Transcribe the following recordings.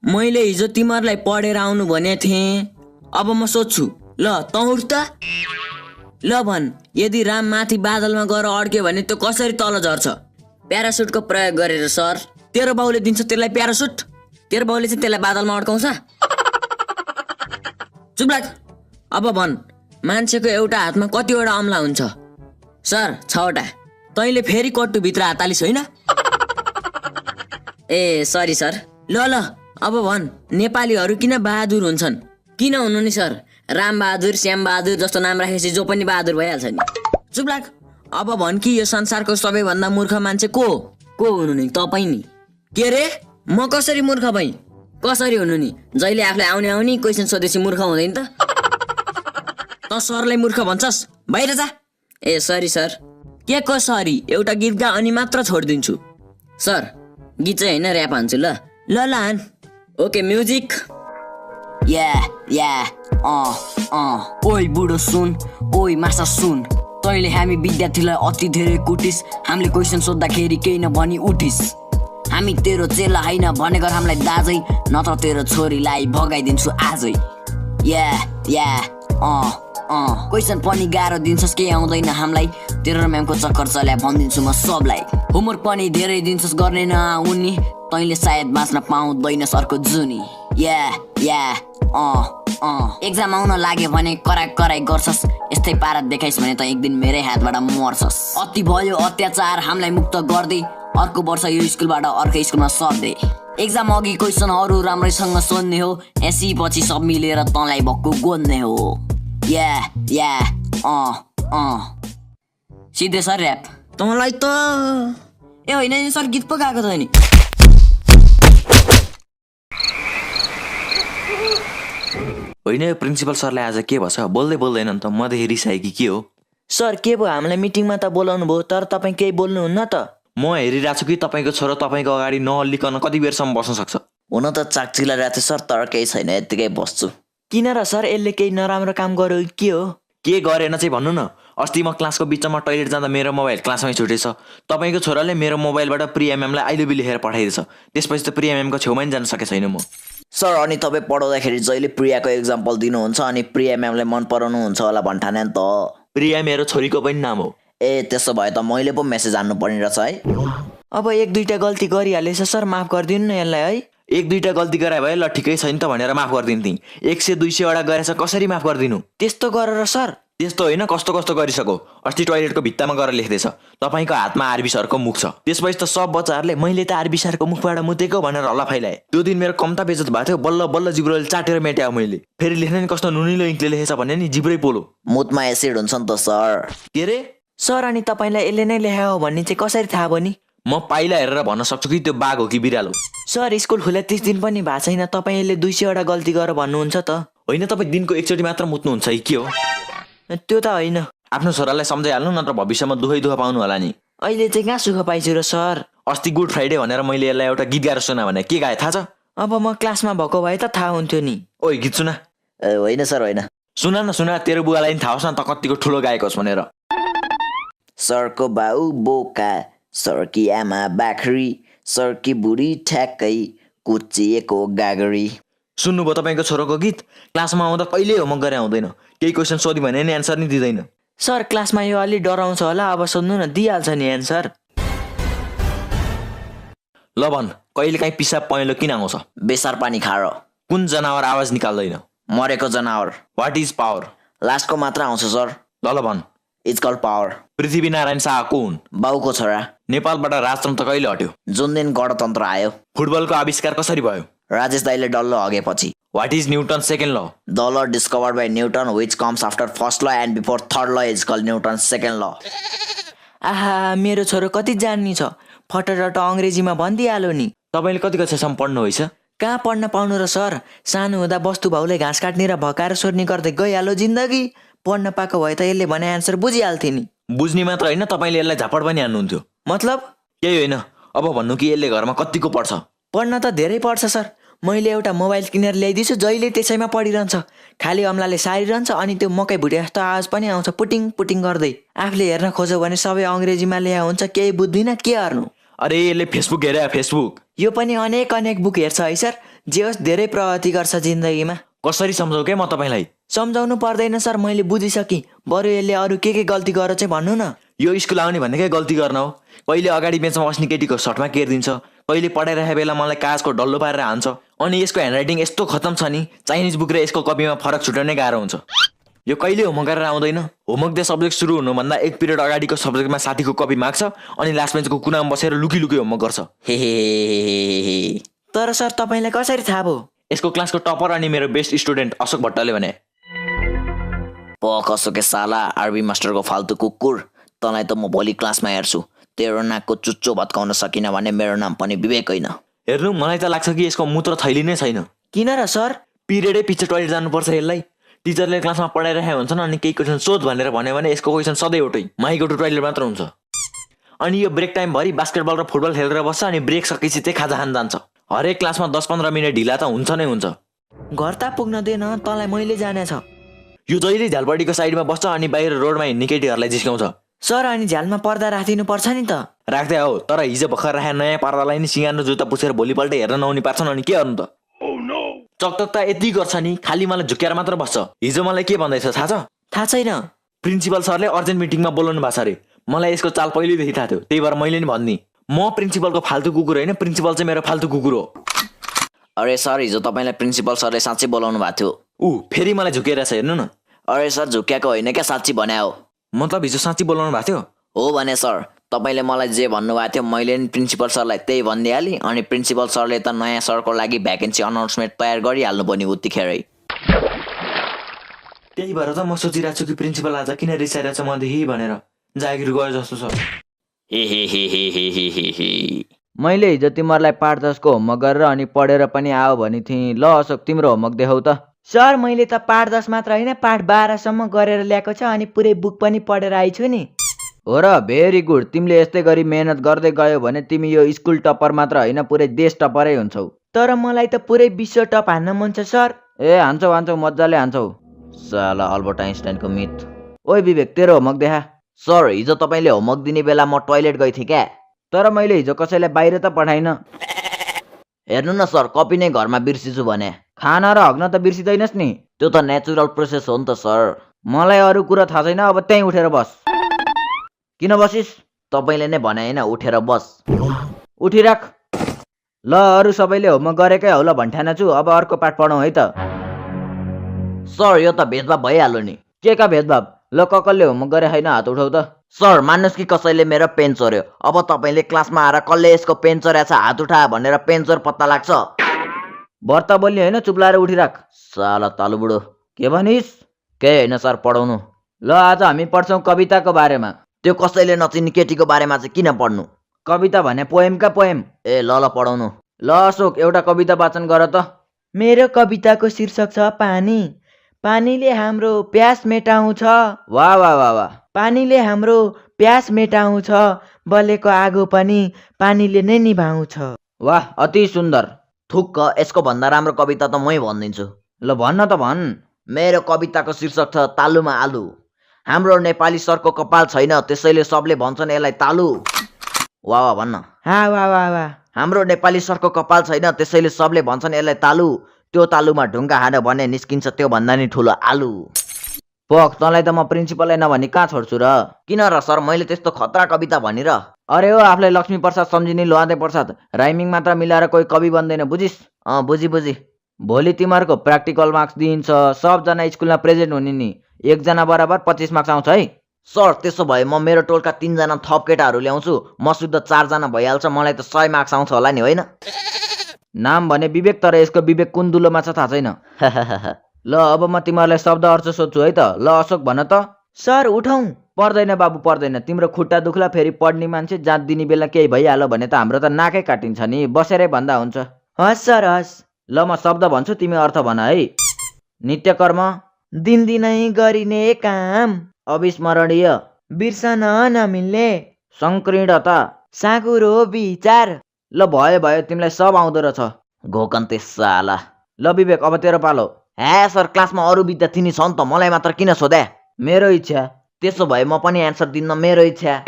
मैले हिजो तिमीहरूलाई पढेर आउनु भनेको थिएँ। अब म सोध्छु, ल तँ उठ त। ल भन्, यदि राम माथि बादलमा गएर अड्क्यो भने त्यो कसरी तल झर्छ? प्यारासुटको प्रयोग गरेर सर। तेरो बाउले दिन्छ त्यसलाई प्यारासुट? तेरो बाउले चाहिँ त्यसलाई बादलमा अड्काउँछ? चुप लाग। अब भन्, मान्छेको एउटा हातमा कतिवटा अम्ला हुन्छ? सर 6वटा। तैँले फेरि कट्टुभित्र हात हालिस् होइन? ए सरी सर। ल अब भन्, नेपालीहरू किन बहादुर हुन्छन्? किन हुनु नि सर? राम बहादुर, श्याम बहादुर जस्तो नाम राखेपछि जो पनि बहादुर भइहाल्छ नि। चुप लाग। अब भन् कि यो संसारको सबैभन्दा मूर्ख मान्छे को हुनु नि? तपाईँ नि। के रे? म कसरी मूर्ख भएँ? कसरी हुनु नि? जहिले आफूलाई आउने क्वेसन सोधेपछि मूर्ख हुँदैन त? त सरलाई मूर्ख भन्छस्? बाहिर जा। ए सरी सर। के को सरी? एउटा गीत गा अनि मात्र छोडिदिन्छु। सर गीत चाहिँ होइन, ऱ्याप हान्छु ल। ल हान। Okay music. ओइ बुढो सुन, ओइ माछा सुन, तैँले हामी विद्यार्थीलाई अति धेरै कुटिस। हामीले क्वेसन सोद्धाखेरि केही नभनी उठिस। हामी तेरो चेला होइन भनेको हामीलाई दाजै, नत्र तेरो छोरीलाई भगाइदिन्छु आजै। क्वेसन पनि गाह्रो दिन्छस्, केही आउँदैन हामीलाई। तेरो म्यामको चक्कर चल्या भनिदिन्छु म सबलाई। होमवर्क पनि धेरै दिन्छस्, गर्ने नआउनी। तैँले सायद बाँच्न पाउँदैन सरको जुनी। एक्जाम आउन लाग्यो भने कराई गर्छस्। यस्तै पारा देखाइस् भने त एक दिन मेरै हातबाट मर्छस्। अति भयो अत्याचार हामीलाई मुक्त गर्दै, अर्को वर्ष यो स्कुलबाट अर्कै स्कुलमा सर्दै। एक्जाम अघि क्वेसनहरू राम्रैसँग सोध्ने हो, एसी पछि सब मिलेर तँलाई भक्कु गोद्ने हो। सिधै सर ऱ्याप। तँलाई त ए होइन नि सर, गीत पो गाएको त नि। होइन यो प्रिन्सिपल सरलाई आज के भन्छ? बोल्दैन नि त। मदेखि रिसाए कि के हो? सर के भयो? हामीलाई मिटिङमा त बोलाउनु भयो, तर तपाईँ केही बोल्नुहुन्न त। म हेरिरहेको छु कि तपाईँको छोरो तपाईँको अगाडि नहल्लिकन कति बेरसम्म बस्न सक्छ। हुन त चाकचिला रहेछ सर, तर केही छैन, यत्तिकै बस्छु। किन र सर? यसले केही नराम्रो काम गर्यो के हो? के गरेन चाहिँ भन्नु न। अस्ति म क्लासको बिचमा टोइलेट जाँदा मेरो मोबाइल क्लासमै छुटेछ। तपाईँको छोराले मेरो मोबाइलबाट प्रिया म्यामलाई आई लभ यु लेखेर पठाइदिएछ। त्यसपछि त प्रिया म्यामको छेउमा नि जान सकेको छैन म। सर अनि तपाईँ पढाउँदाखेरि जहिले प्रियाको एक्जाम्पल दिनुहुन्छ अनि प्रिया म्यामलाई मन पराउनुहुन्छ होला भन्ठाने नि त। प्रिया मेरो छोरीको पनि नाम हो। ए त्यसो भए त मैले पो मेसेज हान्नु पर्ने रहेछ है। अब 1-2टा गल्ती गरिहालेछ सर, माफ गरिदिनु न यसलाई है। 1-2टा गल्ती गराए भए ल ठिकै छ नि त भनेर माफ गरिदिन्थेँ। 100-200 वटा गरेछ, कसरी माफ गरिदिनु? त्यस्तो गरेर सर? त्यस्तो होइन, कस्तो गरिसक्यो। अस्ति टोइलेटको भित्तामा गएर लेख्दैछ तपाईँको हातमा आरबी सरको मुख छ। त्यसपछि त सब बच्चाहरूले मैले त आरबी सरको मुखबाट मुतेको भनेर हल्ला फैलाए। त्यो दिन मेरो कम्ता बेइज्जत भएको थियो। बल्ल जिब्रोले चाटेर मेट्यायो मैले। फेरि लेख्ने नि कस्तो नुनिलो इङ्कले लेखेछ भने नि जिब्रै पोलो। मुतमा एसिड हुन्छ नि त सर। के रे? सर अनि तपाईँलाई यसले नै लेखायो भन्ने चाहिँ कसरी थाहा भयो नि? म पाइला हेरेर भन्न सक्छु कि त्यो बाघ हो कि बिरालो। सर स्कुल खुले 30 दिन पनि भएको छैन, तपाईँ यसले 200 वटा गल्ती गरेर भन्नुहुन्छ त? होइन, तपाईँ दिनको एकचोटि मात्र मुत्नुहुन्छ कि के हो? त्यो त होइन। आफ्नो छोरालाई सम्झाइहाल्नु, नत्र भविष्यमा दुःख पाउनु होला नि। अहिले चाहिँ कहाँ सुख पाइछु र सर? अस्ति गुड फ्राइडे भनेर मैले यसलाई एउटा गीत गाएर सुना भने के गाए थाहा छ? अब म क्लासमा भएको भए त थाहा हुन्थ्यो नि। ओइ गीत सुना। होइन सर होइन। सुना, तेरो बुवालाई नि थाहा होस् न त कतिको ठुलो गाएको होस् भनेर। सरको बाउ बोका, सरकी आमा बाख्री, सरकी बुढी ठ्याक्कै कुचिएको गागरी। सुन्नुभयो तपाईँको छोरोको गीत? क्लासमा आउँदा कहिले होमवर्क गरे आउँदैन। केही क्वेसन सोध्यो भने नि एन्सर नि दिँदैन। सर क्लासमा यो अलि डराउँछ होला, अब सोध्नु न, दिइहाल्छ नि एन्सर। ल भन्, कहिले काहीँ पिसाब पहेँलो किन आउँछ? बेसार पानी खाएर। कुन जनावर आवाज निकाल्दैन? मरेको जनावर। What is power? लास्टको मात्र आउँछ सर। ल भन्। It's called power. Prithvinarayan Shah को हुन्? बाउको छोरा। नेपालबाट राजतन्त्र कहिले हट्यो? जुन दिन गणतन्त्र आयो। फुटबलको आविष्कार कसरी भयो? राजेश दाइले डल्लो हगेपछि। वाट इज न्युटन सेकेन्ड ल? The law discovered by Newton which comes after first law and before third law is called Newton's second law. आहा, मेरो छोरो कति जान्नी छ, फटरट अङ्ग्रेजीमा भनिदिइहाल्यो नि। तपाईँले कति कक्षासम्म पढ्नु होइछ? कहाँ पढ्न पाउनु र सर? सानो हुँदा बस्तु भाउले घाँस काट्ने र भकाएर सोर्ने गर्दै गइहाल्यो जिन्दगी। पढ्न पाएको भए त यसले भने एन्सर बुझिहाल्थे नि। बुझ्ने मात्र होइन, तपाईँले यसलाई झापड पनि हान्नुहुन्थ्यो। मतलब? केही होइन। अब भन्नु कि यसले घरमा कतिको पढ्छ? पढ्न त धेरै पढ्छ सर। मैले एउटा मोबाइल किनेर ल्याइदिन्छु, जहिले त्यसैमा पढिरहन्छ। खाली अम्लाले सारिरहन्छ अनि त्यो मकै भुटे जस्तो आवाज पनि आउँछ पुटिङ पुटिङ गर्दै। आफूले हेर्न खोज्यो भने सबै अङ्ग्रेजीमा लेखा हुन्छ, केही बुझ्दिनँ, के गर्नु? अरे यसले फेसबुक हेरे, फेसबुक। यो पनि अनेक बुक हेर्छ है सर। जे होस् धेरै प्रगति गर्छ जिन्दगीमा। कसरी सम्झाउ के म तपाईँलाई? सम्झाउनु पर्दैन सर, मैले बुझिसकेँ। बरु यसले अरू के गल्ती गर चाहिँ भन्नु न। यो स्कुल आउने भनेकै गल्ती गर्न हो। कहिले अगाडि बेन्चमा बस्ने केटीको सर्टमा केरिदिन्छ, कहिले पढाइरहेको बेला मलाई कागजको डल्लो पारेर हान्छ। अनि यसको ह्यान्डराइटिङ यस्तो खतम छ नि, चाइनिज बुक र यसको कपीमा फरक छुट्याउनै गाह्रो हुन्छ। यो कहिले होमवर्क गरेर आउँदैन। होमवर्क डे सब्जेक्ट सुरु हुनुभन्दा 1 पिरियड अगाडिको सब्जेक्टमा साथीको कपी माग्छ अनि लास्ट बेन्चको कुनामा बसेर लुकी होमवर्क गर्छ। हे तर सर तपाईँलाई कसरी थाहा भयो? यसको क्लासको टपर अनि मेरो बेस्ट स्टुडेन्ट अशोक भट्टले भने। कसोके साला आरबी मास्टरको फाल्तु कुकुर, तँलाई त म भोलि क्लासमा हेर्छु। तेरो नाकको चुच्चो भत्काउन सकिनँ भने मेरो नाम पनि विवेक होइन। हेर्नु, मलाई त लाग्छ कि यसको मूत्र थैली नै छैन। किन र सर? पिरियडै पछि टोइलेट जानुपर्छ यसलाई। टिचरले क्लासमा पढाइरहेका हुन्छन् अनि केही क्वेसन सोध भनेर भन्यो भने यसको क्वेसन सधैँ एउटै, माई गो टु टोइलेट मात्र हुन्छ। अनि यो ब्रेक टाइमभरि बास्केटबल र फुटबल खेलेर बस्छ अनि ब्रेक सकेपछि चाहिँ खाजा खान जान्छ। हरेक क्लासमा 10-15 मिनट ढिला त हुन्छ नै हुन्छ। घर त पुग्न दिएन, तँलाई मैले जाने छ। यो जहिले झ्यालपट्टिको साइडमा बस्छ अनि बाहिर रोडमा हिँड्ने केटीहरूलाई जिस्काउँछ। सर अनि झ्यालमा पर्दा राखिदिनु पर्छ नि त। राख्दै हो, तर हिजो भर्खर राखे नयाँ पर्दालाई नि सिँगानो जुत्ता पुछेर भोलिपल्ट हेर्न नहुने पार्छन् अनि के गर्नु त? चकचक त यति गर्छ नि, खालि मलाई झुक्याएर मात्र बस्छ। हिजो मलाई के भन्दैछ थाहा छ? थाहा छैन। प्रिन्सिपल सरले अर्जेन्ट मिटिङमा बोलाउनु भएको छ अरे। मलाई यसको चाल पहिल्यैदेखि थाहा थियो, त्यही भएर मैले नि भनिदिएँ, म प्रिन्सिपलको फाल्तु कुकुर होइन, प्रिन्सिपल चाहिँ मेरो फाल्तु कुकुर हो। अरे सर, हिजो तपाईँलाई प्रिन्सिपल सरले साँच्चै बोलाउनु भएको थियो। फेरि मलाई झुकेर छ, हेर्नु न। अरे सर, झुक्याएको होइन क्या, साँच्ची भने हो। मतलब हिजो साँच्ची बोलाउनु भएको थियो? हो भने सर, तपाईँले मलाई जे भन्नुभएको थियो मैले नि प्रिन्सिपल सरलाई त्यही भनिदिइहालेँ। अनि प्रिन्सिपल सरले त नयाँ सरको लागि भ्याकेन्सी अनाउन्समेन्ट तयार गरिहाल्नु पर्ने उत्तिखेरै। त्यही भएर त म सोचिरहेको छु कि प्रिन्सिपल आज किन रिसाइरहेको छ मदेखि भनेर। जागिर गयो जस्तो छ। मैले हिजो तिमीहरूलाई पाठ 10 को होमवर्क गरेर अनि पढेर पनि आओ भने थिएँ। ल अशोक, तिम्रो होमवर्क देखाउ त। सर, मैले त पाठ 10 मात्र होइन, पाठ 12 सम्म गरेर ल्याएको छ अनि पुरै बुक पनि पढेर आइछु नि। हो र, भेरी गुड। तिमीले यस्तै गरी मेहनत गर्दै गयो भने तिमी यो स्कुल टपर मात्र होइन, पुरै देश टपरै हुन्छौ। तर मलाई त पुरै विश्व टप हान्न मन छ सर। हान्छौ मजाले हान्छौ। साला अल्बर्ट आइन्स्टाइनको मिथ। ओइ विवेक, तेरो होमवर्क देखा। सर, हिजो तपाईँले होमवर्क दिने बेला म टोइलेट गएको थिएँ क्या। तर मैले हिजो कसैलाई बाहिर त पठाइन। हेर्नु न सर, कपी नै घरमा बिर्सिछु भने। खाना र हग्न त बिर्सिँदैनस् नि। त्यो त नेचुरल प्रोसेस हो नि त सर। मलाई अरू कुरा थाहा छैन, अब त्यहीँ उठेर बस। किन बसिस्? तपाईँले नै भने होइन, उठेर बस। उठिराख। ल, अरू सबैले होमवर्क गरेकै हौ ल भन्ठाना छु। अब अर्को पाठ पढौँ है त। सर, यो त भेदभाव भइहाल्यो नि। के का भेदभाव? ल, कसले होमवर्क गरे छैन हात उठाउ त। सर, मान्नुहोस् कि कसैले मेरो पेन चोर्यो। अब तपाईँले क्लासमा आएर कसले यसको पेन चोर्या छ हात उठा भनेर पेन चोर पत्ता लाग्छ। भर्ता बोल्ने होइन, चुप लाएर उठिराख। साला तालु बुढो। के भनिस्? केही होइन सर, पढाउनु। ल, आज हामी पढ्छौँ कविताको बारेमा। त्यो कसैले नचिन्ने केटीको बारेमा चाहिँ किन पढ्नु? कविता भने पोएमका पोएम। ल पढाउनु। ल अशोक, एउटा कविता वाचन गर त। मेरो कविताको शीर्षक छ पानी। पानीले हाम्रो प्यास मेटाउँछ। वाह वाह वाह वाह। पानीले हाम्रो प्यास मेटाउँछ, बलेको आगो पनि पानीले नै निभाउँछ। वाह, अति सुन्दर। थुक्क, यसको भन्दा राम्रो कविता त मै भनिदिन्छु। ल भन्न त भन्। मेरो कविताको शीर्षक छ तालुमा आलु। हाम्रो नेपाली सरको कपाल छैन, त्यसैले सबले भन्छन् यसलाई तालु। वाह वाह भन्न। हा वाह वाह वाह। हाम्रो नेपाली सरको कपाल छैन, त्यसैले सबले भन्छन् यसलाई तालु। त्यो तालुमा ढुङ्गा हान्यो भने निस्किन्छ त्यो भन्दा नि ठुलो आलु। पख, तँलाई त म प्रिन्सिपललाई नभनी कहाँ छोड्छु र? किन र सर, मैले त्यस्तो खतरा कविता भनिर? अरे हो, आफूलाई लक्ष्मी प्रसाद सम्झिने लोहादे प्रसाद। राइमिङ मात्र मिलाएर कोही कवि बन्दैन, बुझिस्? बुझी। भोलि तिमीहरूको प्र्याक्टिकल मार्क्स दिइन्छ। सबजना स्कुलमा प्रेजेन्ट हुने नि। 1 जना बराबर 25 मार्क्स आउँछ है। सर, त्यसो भए म मेरो टोलका 3 जना थप केटाहरू ल्याउँछु। म शुद्ध 4 जना भइहाल्छ। मलाई त 100 मार्क्स आउँछ होला नि, होइन? नाम भने विवेक, तर यसको विवेक कुन दुलोमा छ थाहा छैन। ल, अब म तिमीहरूलाई शब्द अर्थ सोध्छु है त। ल अशोक, भन त। सर, उठौँ। पर्दैन बाबु, पर्दैन। तिम्रो खुट्टा दुख्ला, फेरि पढ्ने मान्छे जात दिने बेला केही भइहाल्यो भने त हाम्रो त नाकै काटिन्छ नि। बसेरै भन्दा हुन्छ। हस् सर, हस्। ल, म शब्द भन्छु, तिमी अर्थ भन है। नित्यकर्म, दिनदिनै गरिने काम, अविस्मरणीय, बिर्सन नमिल्ने, संकीर्णता, साँघुरो विचार। ल भयो, तिमीलाई सब आउँदो रहेछ। घोकन्ते साला। ल विवेक, अब तेरो पालो। सर, क्लासमा अरू विद्यार्थी नि छन् त, मलाई मात्र किन सोधे? मेरो इच्छा। त्यसो भए म पनि एन्सर दिन्न, मेरो इच्छा।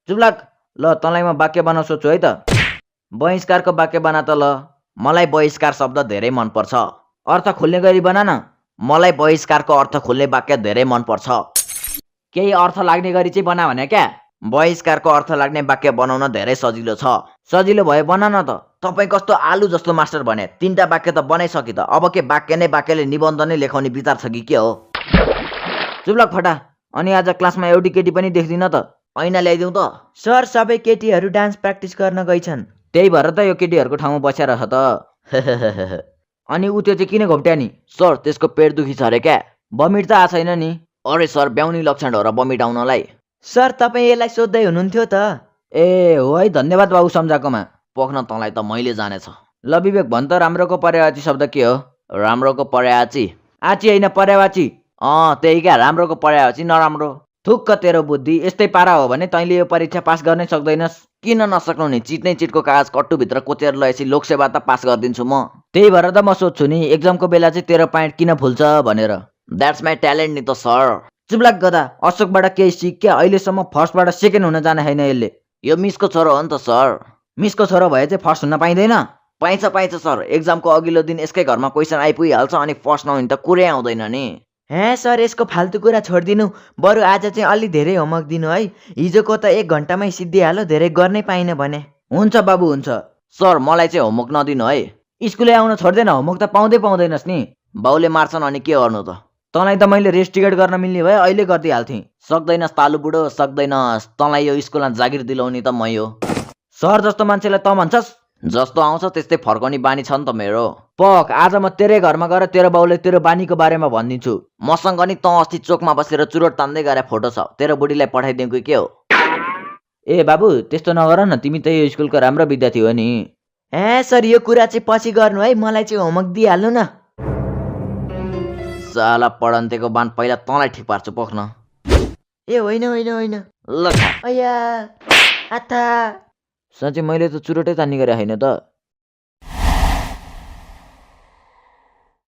चुप लाग। ल, तँलाई म वाक्य बनाउ सोध्छु है त। बहिष्कारको वाक्य बना त। ल, मलाई बहिष्कार शब्द धेरै मनपर्छ। अर्थ खोल्ने गरी बना न। मलाई बहिष्कारको अर्थ खोल्ने वाक्य धेरै मनपर्छ। केही अर्थ लाग्ने गरी चाहिँ बना भने क्या? बहिष्कारको अर्थ लाग्ने वाक्य बनाउन धेरै सजिलो छ। सजिलो भयो बना न त। तपाईँ कस्तो आलु जस्तो मास्टर भने 3टा वाक्य त बनाइसकि त। अब के वाक्य नै वाक्यले निबन्ध नै लेखाउने विचार छ कि के हो? चुप्लक फटा। अनि आज क्लासमा एउटी केटी पनि देख्दिन त। ऐना ल्याइदिउँ त? सर सबै केटीहरू डान्स प्र्याक्टिस गर्न गइछन्। त्यही भएर त यो केटीहरूको ठाउँमा बसेर छ त। अनि ऊ त्यो चाहिँ किन घोप्ट्या नि? सर त्यसको पेट दुखी छ अरे क्या? बमिट त आएको छैन नि। अरे सर ब्याउनी लक्षण हो र बमिट आउनलाई। सर तपाईँ यसलाई सोध्दै हुनुहुन्थ्यो त? ए हो है, धन्यवाद बाबु सम्झाएकोमा। पोख्न तँलाई त मैले जानेछ। ल विवेक भन् त राम्रोको पर्यायवाची शब्द के हो? राम्रोको पर्यायवाची आची होइन पर्यायवाची। त्यही क्या, राम्रोको पर्यायवाची नराम्रो। थुक्क तेरो बुद्धि। यस्तै पारा हो भने तैँले यो परीक्षा पास गर्नै सक्दैनस्। किन नसक्नु नि? चिट्नै चिटको कागज कट्टुभित्र कोचेर लगेपछि लोकसेवा त पास गरिदिन्छु म। त्यही भएर त म सोध्छु नि एक्जामको बेला चाहिँ तेरो प्यान्ट किन फुल्छ भनेर। द्याट्स माई ट्यालेन्ट नि त सर। चुप्लाक गदा। अशोकबाट केही सिक क्या? अहिलेसम्म फर्स्टबाट सेकेन्ड हुन जाने होइन यसले। यो मिसको छोरो हो नि त सर। मिसको छोरो भए चाहिँ फर्स्ट हुन पाइँदैन? पाइन्छ सर। एक्जामको अघिल्लो दिन यसकै घरमा क्वेसन आइपुगिहाल्छ अनि फर्स्ट नहुने त कुरै आउँदैन नि। हे सर यसको फाल्तु कुरा छोडिदिनु। बरु आज चाहिँ अलि धेरै होमवर्क दिनु है। हिजोको त 1 घन्टामै सिद्धिहाल्यो, धेरै गर्नै पाइनँ भने। हुन्छ बाबु हुन्छ। सर मलाई चाहिँ होमवर्क नदिनु है। स्कुलै आउन छोड्दैन, होमवर्क त पाउँदैनस् नि। बाउले मार्छन् अनि के गर्नु त? तँलाई त मैले रेस्ट टिकट गर्न मिल्ने भए अहिले गरिदिइहाल्थेँ। सक्दैनस् तालु बुढो, सक्दैनस्। तँलाई यो स्कुलमा जागिर दिलाउने त मै हो। सर जस्तो मान्छेलाई त भन्छस्? जस्तो आउँछ त्यस्तै फर्काउने बानी छ नि त मेरो। पक आज म तेरै घरमा गएर तेरो बाउले तेरो बानीको बारेमा भनिदिन्छु। मसँग नि तँ अस्ति चोकमा बसेर चुरोट तान्दै गएर फोटो छ। तेरो बुढीलाई पठाइदिउँ कि के हो? ए बाबु त्यस्तो नगर न, तिमी त यो स्कुलको राम्रो विद्यार्थी हो नि। हे सर यो कुरा चाहिँ पछि गर्नु है, मलाई चाहिँ होमवर्क दिइहाल्नु न। साला पढन्तेको बान पहिला तँलाई ठिक पार्छु, पोख्न। ए होइन होइन होइन। ल अया आथा। साँच्चै मैले त चुरोटै तान्ने गरे होइन त।